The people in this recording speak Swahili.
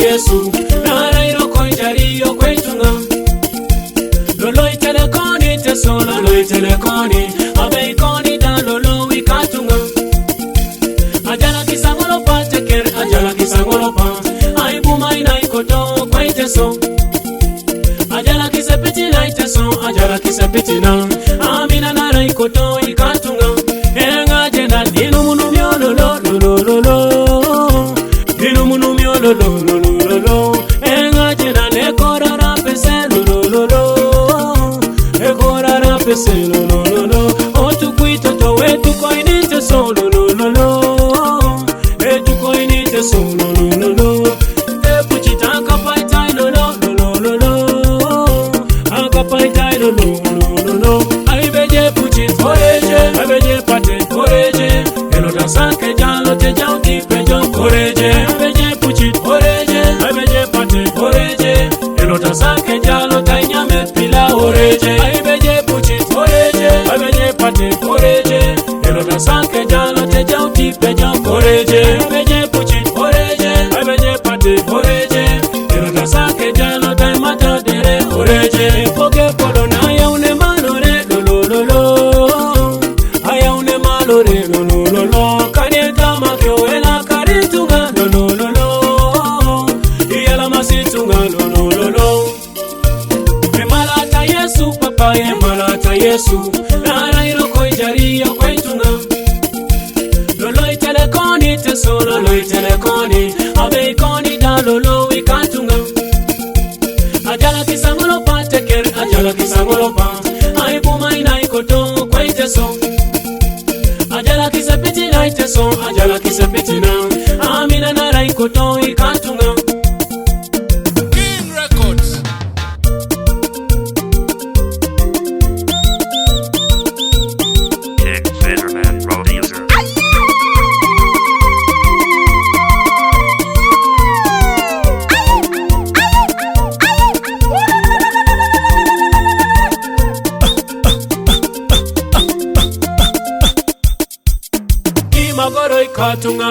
Yesu nara iroko jariyo kwetunga lolo itelekoni teso lolo itelekoni abe koni da lolo wikatunga ajala kisangolo pa teker ajala kisangolo pa aibu maina ikoto kweteso ajala kisepiti na iteso ajala kisepiti na amina nara ikoto ikatunga enga jena dinu munu miololo lolo dinu lo enga jena le korara pese lo otu kuito to wetu koinite so lo etu koinite so lo e puchita kapaita lo akapaita lo ai beje puchit foreje beje pate foreje elo da sanke jalo te jauti pejo foreje beje puchit foreje beje pate foreje elo da sanke jalo tanyame pila foreje ai beje puchit foreje beje pate foreje elo da sanke jalo te jauti pejo foreje beje puchit foreje beje pate foreje elo da sanke jalo taimata dere foreje poke polo na yaune malore lo ayaune malore lo kanieta makyo ela karitunga lo iyala masitunga lo emalata Yesu papa emalata Yesu nara iroko jariyo kwetunga lolo itelekoni teso lolo itelekoni abe koni da lolo wikatunga ajala kisangolo pa teker ajala kisangolo pa aibu maina ikoto kweteso ajala kisepiti na iteso ajala kisepiti na amina nara ikoto ikatunga King Records. King Fisherman Producer. Magoro ikatunga